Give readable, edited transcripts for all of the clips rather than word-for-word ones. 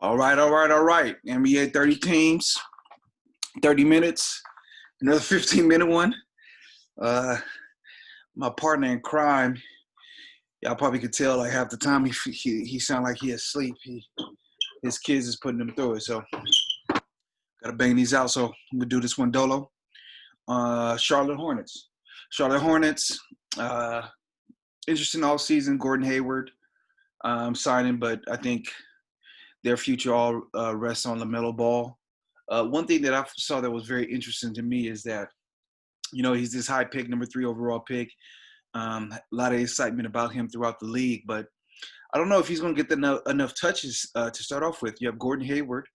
All right, all right, all right. NBA 30 teams, 30 minutes, another 15-minute one. Uh, my partner in crime, y'all probably could tell like half the time he sound like he asleep. His kids is putting him through it, so gotta bang these out. So I'm gonna do this one dolo. Charlotte Hornets. Charlotte Hornets. Uh, Interesting all season. Gordon Hayward signing, but I think their future all rests on Lamelo Ball. One thing that I saw that was very interesting to me is that he's this high pick, number 3 overall pick. A lot of excitement about him throughout the league, but I don't know if he's going to get enough touches to start off with. You have Gordon Hayward,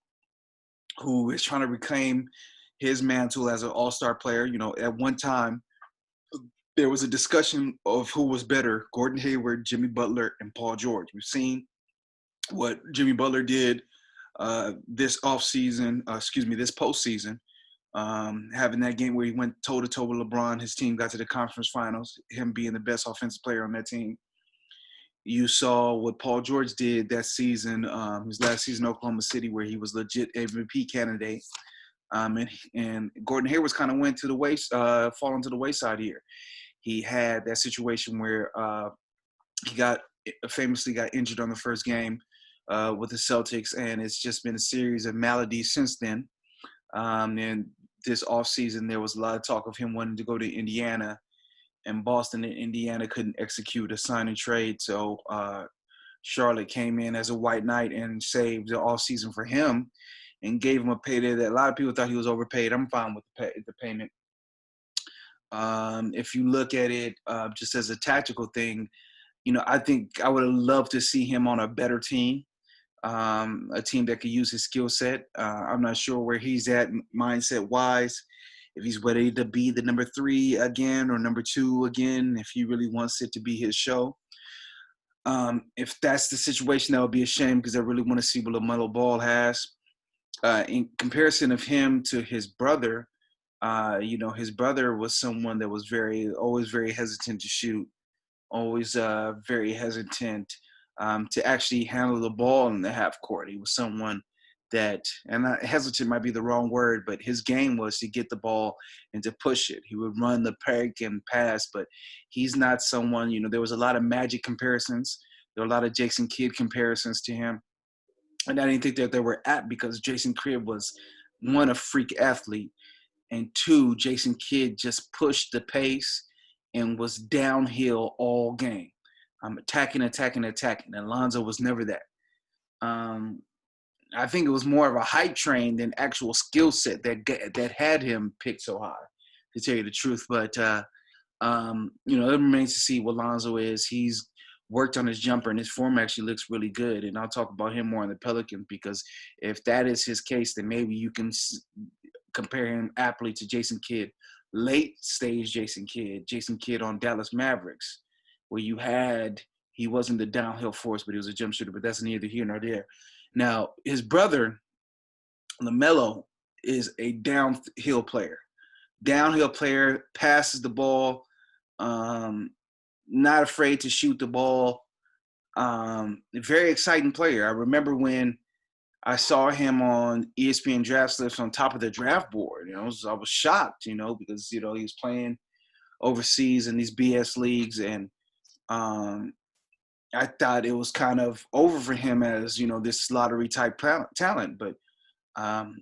who is trying to reclaim his mantle as an all-star player. At one time, there was a discussion of who was better, Gordon Hayward, Jimmy Butler, and Paul George. We've seen what Jimmy Butler did this postseason, having that game where he went toe-to-toe with LeBron. His team got to the conference finals, him being the best offensive player on that team. You saw what Paul George did that season, his last season in Oklahoma City, where he was legit MVP candidate. And Gordon Hayward's kind of went to the fallen to the wayside here. He had that situation where he famously got injured on the first game with the Celtics, and it's just been a series of maladies since then. And this offseason, there was a lot of talk of him wanting to go to Indiana, and Boston and Indiana couldn't execute a sign and trade. So Charlotte came in as a white knight and saved the offseason for him and gave him a payday that a lot of people thought he was overpaid. I'm fine with the payment. If you look at it just as a tactical thing, I think I would have loved to see him on a better team. A team that could use his skill set. I'm not sure where he's at mindset-wise, if he's ready to be the number 3 again or number 2 again, if he really wants it to be his show. If that's the situation, that would be a shame because I really want to see what Lamelo Ball has. In comparison of him to his brother, his brother was someone that was always very hesitant to shoot, always very hesitant to actually handle the ball in the half court. He was someone that, and hesitant might be the wrong word, but his game was to get the ball and to push it. He would run the pick and pass, but he's not someone, there was a lot of Magic comparisons. There were a lot of Jason Kidd comparisons to him. And I didn't think that they were apt because Jason Kidd was, 1, a freak athlete, and 2, Jason Kidd just pushed the pace and was downhill all game. Attacking. And Lonzo was never that. I think it was more of a hype train than actual skill set that had him picked so high, to tell you the truth. But, it remains to see what Lonzo is. He's worked on his jumper, and his form actually looks really good. And I'll talk about him more in the Pelicans, because if that is his case, then maybe you can compare him aptly to Jason Kidd, late stage Jason Kidd on Dallas Mavericks, where he wasn't the downhill force, but he was a jump shooter, but that's neither here nor there. Now, his brother, Lamelo, is a downhill player, passes the ball, not afraid to shoot the ball, very exciting player. I remember when I saw him on ESPN draft slips on top of the draft board. I was shocked, because, he was playing overseas in these BS leagues, and I thought it was kind of over for him as, this lottery type talent, but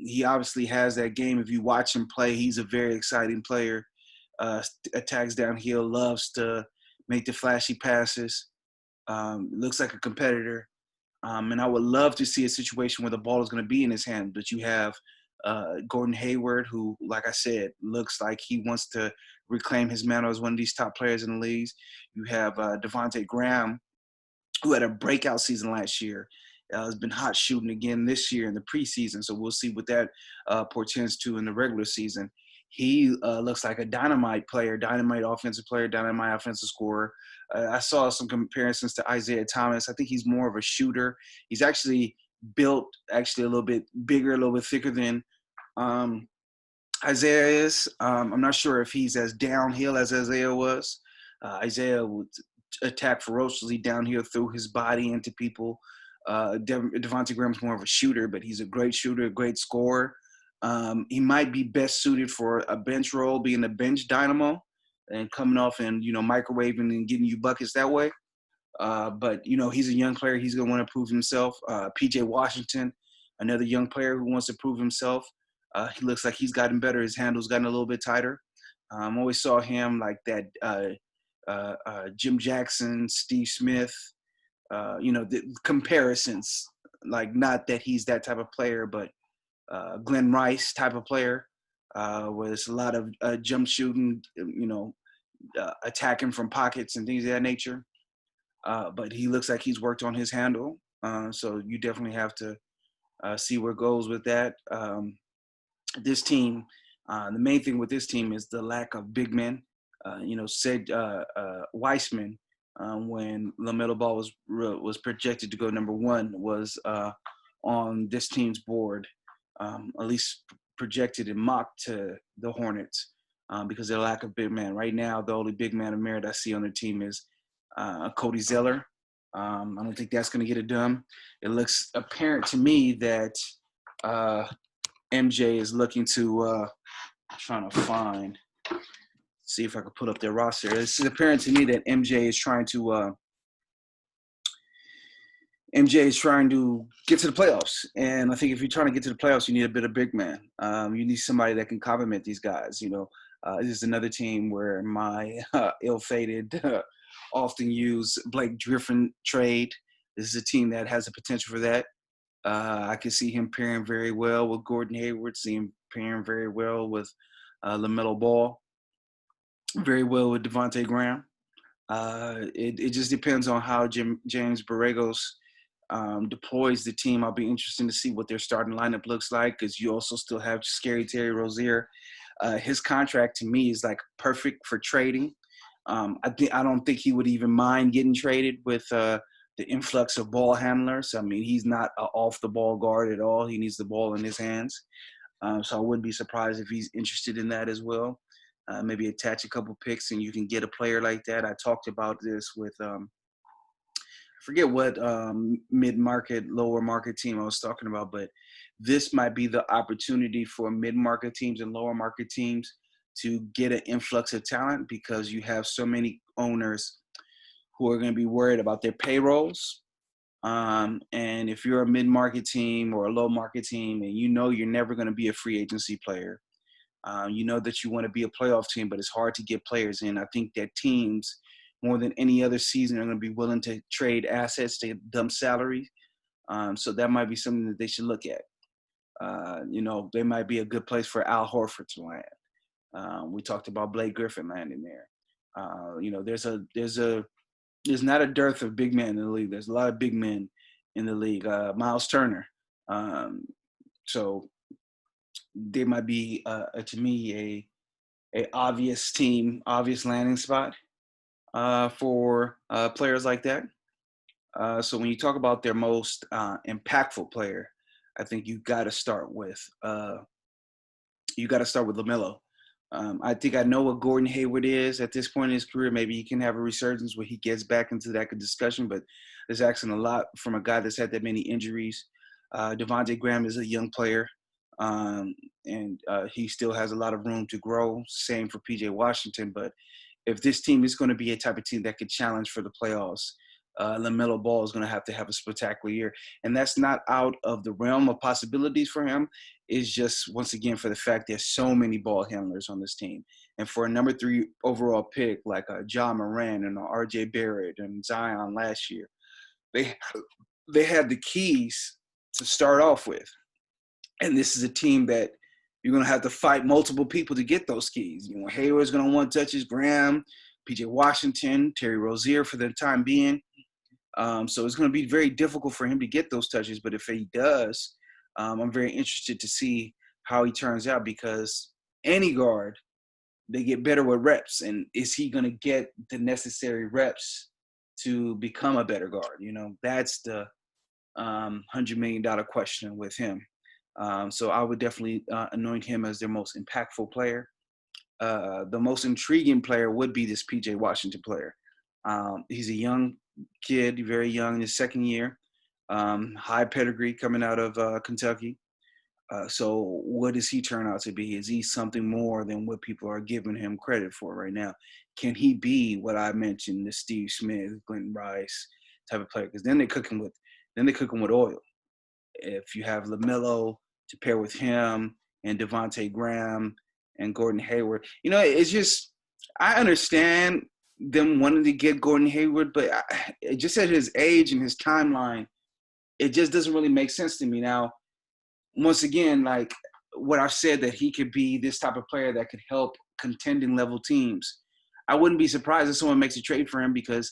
he obviously has that game. If you watch him play, he's a very exciting player, attacks downhill, loves to make the flashy passes, looks like a competitor. And I would love to see a situation where the ball is going to be in his hand, but you have Gordon Hayward, who, like I said, looks like he wants to reclaim his mantle as one of these top players in the leagues. You have Devonte Graham, who had a breakout season last year, has been hot shooting again this year in the preseason. So we'll see what that portends to in the regular season. He looks like a dynamite player, dynamite offensive player, dynamite offensive scorer. I saw some comparisons to Isaiah Thomas. I think he's more of a shooter. He's actually built a little bit bigger, a little bit thicker than Isaiah is. I'm not sure if he's as downhill as Isaiah was. Isaiah would attack ferociously downhill, through his body into people. Devonte Graham's more of a shooter, but he's a great shooter, a great scorer. He might be best suited for a bench role, being a bench dynamo and coming off and, microwaving and getting you buckets that way. But, he's a young player. He's going to want to prove himself. P.J. Washington, another young player who wants to prove himself. He looks like he's gotten better. His handle's gotten a little bit tighter. Always saw him like that Jim Jackson, Steve Smith, the comparisons, like not that he's that type of player, but Glenn Rice type of player, with a lot of jump shooting, attacking from pockets and things of that nature. But he looks like he's worked on his handle. So you definitely have to see where it goes with that. This team, the main thing with this team is the lack of big men. Said Weissman, when Lamelo Ball was projected to go number one, was on this team's board, at least projected and mocked to the Hornets because of their lack of big man. Right now, the only big man of merit I see on the team is Cody Zeller. I don't think that's going to get it done. It looks apparent to me that MJ is looking to trying to see if I can put up their roster. It's apparent to me that MJ is trying to get to the playoffs. And I think if you're trying to get to the playoffs, you need a bit of big man. You need somebody that can complement these guys. This is another team where my ill-fated, often used Blake Griffin trade. This is a team that has the potential for that. I can see him pairing very well with Gordon Hayward, see him pairing very well with Lamelo Ball, very well with Devonte Graham. It just depends on how James Borregos deploys the team. I'll be interested to see what their starting lineup looks like, because you also still have Scary Terry Rozier. His contract to me is like perfect for trading. I don't think he would even mind getting traded with the influx of ball handlers. I mean, he's not an off-the-ball guard at all. He needs the ball in his hands. So I wouldn't be surprised if he's interested in that as well. Maybe attach a couple picks and you can get a player like that. I talked about this with I forget what mid-market, lower market team I was talking about, but this might be the opportunity for mid-market teams and lower market teams to get an influx of talent, because you have so many owners who are going to be worried about their payrolls. And if you're a mid-market team or a low-market team and you're never going to be a free agency player, that you want to be a playoff team, but it's hard to get players in. I think that teams, more than any other season, are going to be willing to trade assets to dump salaries. So that might be something that they should look at. They might be a good place for Al Horford to land. We talked about Blake Griffin landing there. There's not a dearth of big men in the league. There's a lot of big men in the league. Miles Turner. So they might be, to me, a obvious landing spot for players like that. So when you talk about their most impactful player, I think you got to start with LaMelo. I think I know what Gordon Hayward is at this point in his career. Maybe he can have a resurgence where he gets back into that discussion, but there's asking a lot from a guy that's had that many injuries. Devonte Graham is a young player, and he still has a lot of room to grow. Same for P.J. Washington. But if this team is going to be a type of team that could challenge for the playoffs, LaMelo Ball is going to have a spectacular year. And that's not out of the realm of possibilities for him. It's just, once again, for the fact there's so many ball handlers on this team. And for a number 3 overall pick like Ja Morant and R.J. Barrett and Zion last year, they had the keys to start off with. And this is a team that you're going to have to fight multiple people to get those keys. Hayward's going to want touches, Graham, P.J. Washington, Terry Rozier for the time being. So it's going to be very difficult for him to get those touches. But if he does, I'm very interested to see how he turns out, because any guard, they get better with reps. And is he going to get the necessary reps to become a better guard? That's the $100 million question with him. So I would definitely anoint him as their most impactful player. The most intriguing player would be this P.J. Washington player. He's a young kid, very young, in his second year. high pedigree coming out of Kentucky. So what does he turn out to be? Is he something more than what people are giving him credit for right now? Can he be what I mentioned, the Steve Smith, Glenn Rice type of player? Because then they cook him with oil. If you have Lamelo to pair with him and Devonte Graham and Gordon Hayward, it's just I understand them wanting to get Gordon Hayward, but just at his age and his timeline, it just doesn't really make sense to me now. Once again, like what I've said, that he could be this type of player that could help contending level teams. I wouldn't be surprised if someone makes a trade for him because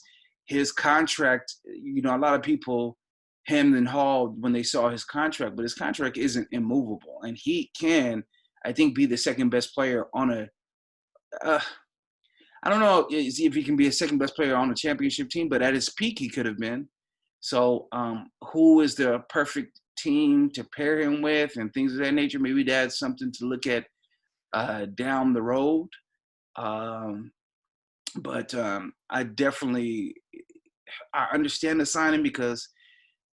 his contract, a lot of people hemmed and hawed when they saw his contract, but his contract isn't immovable. And he can, I think, be the second best player on I don't know if he can be a second best player on a championship team, but at his peak, he could have been. So who is the perfect team to pair him with and things of that nature? Maybe that's something to look at down the road. But I understand the signing because,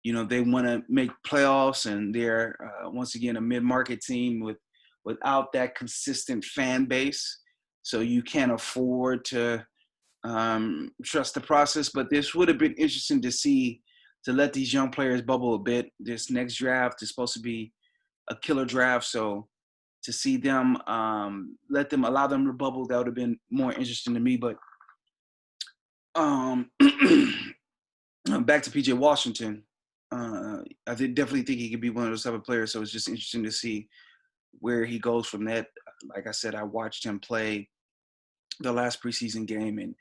they want to make playoffs and they're, once again, a mid-market team without that consistent fan base. So you can't afford to trust the process. But this would have been interesting to let these young players bubble a bit. This next draft is supposed to be a killer draft. So to see them, allow them to bubble, that would have been more interesting to me. But back to PJ Washington, I definitely think he could be one of those type of players. So it's just interesting to see where he goes from that. Like I said, I watched him play the last preseason game, and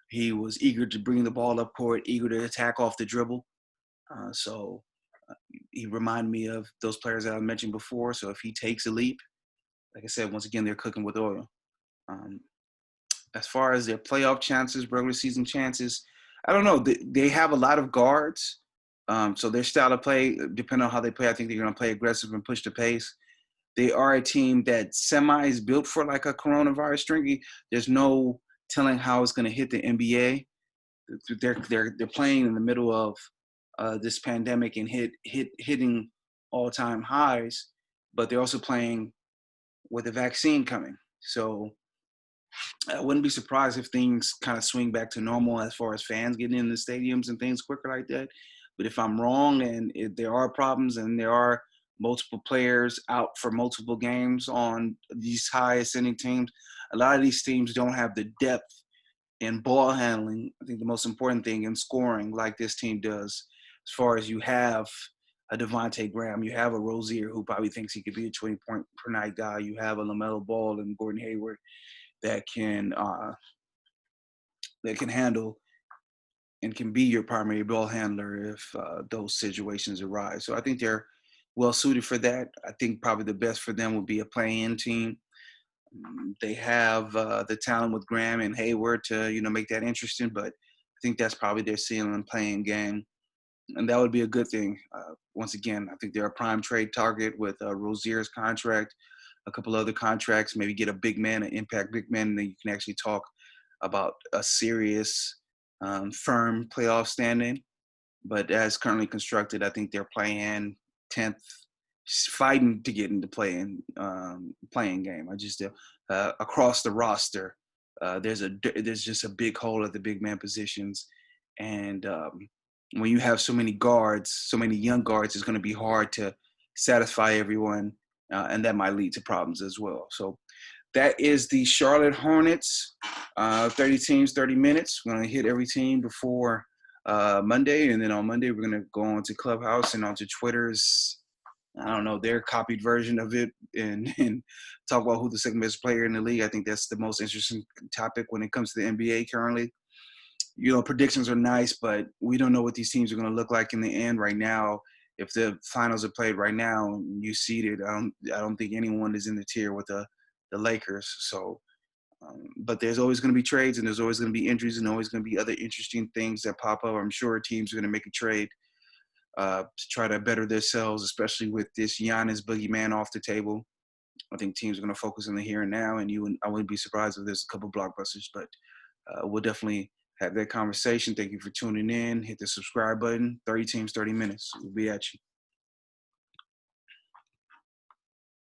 he was eager to bring the ball up court, eager to attack off the dribble. So he reminded me of those players that I mentioned before. So if he takes a leap, like I said, once again, they're cooking with oil. As far as their playoff chances, regular season chances, I don't know. They have a lot of guards. So their style of play, depending on how they play, I think they're going to play aggressive and push the pace. They are a team that semi is built for like a coronavirus stringy. There's no telling how it's going to hit the NBA. They're playing in the middle of this pandemic and hitting all-time highs, but they're also playing with a vaccine coming. So I wouldn't be surprised if things kind of swing back to normal as far as fans getting in the stadiums and things quicker like that. But if I'm wrong and if there are problems and there are multiple players out for multiple games on these high ascending teams, a lot of these teams don't have the depth in ball handling. I think the most important thing in scoring like this team does, as far as you have a Devonte Graham, you have a Rozier who probably thinks he could be a 20-point per night guy. You have a Lamelo Ball and Gordon Hayward that can handle and can be your primary ball handler if those situations arise. So I think they're well suited for that. I think probably the best for them would be a play-in team. They have the talent with Graham and Hayward to make that interesting, but I think that's probably their ceiling playing game, and that would be a good thing. Once again, I think they're a prime trade target with Rozier's contract, a couple other contracts, maybe get a big man, an impact big man, and then you can actually talk about a serious, firm playoff standing. But as currently constructed, I think they're playing 10th, fighting to get into playing game. I just across the roster, there's just a big hole at the big man positions, and when you have so many guards, so many young guards, it's going to be hard to satisfy everyone, and that might lead to problems as well. So that is the Charlotte Hornets, 30 teams, 30 minutes. We're going to hit every team before Monday, and then on Monday we're going to go on to Clubhouse and onto Twitter's, I don't know, their copied version of it, and talk about who the second best player in the league. I think that's the most interesting topic when it comes to the NBA currently. Predictions are nice, but we don't know what these teams are going to look like in the end right now. If the finals are played right now, you seeded, I don't think anyone is in the tier with the Lakers. So, but there's always going to be trades, and there's always going to be injuries, and always going to be other interesting things that pop up. I'm sure teams are going to make a trade to try to better themselves, especially with this Giannis boogeyman off the table. I think teams are going to focus on the here and now, and I wouldn't be surprised if there's a couple blockbusters, but we'll definitely have that conversation. Thank you for tuning in. Hit the subscribe button. 30 teams, 30 minutes. We'll be at you.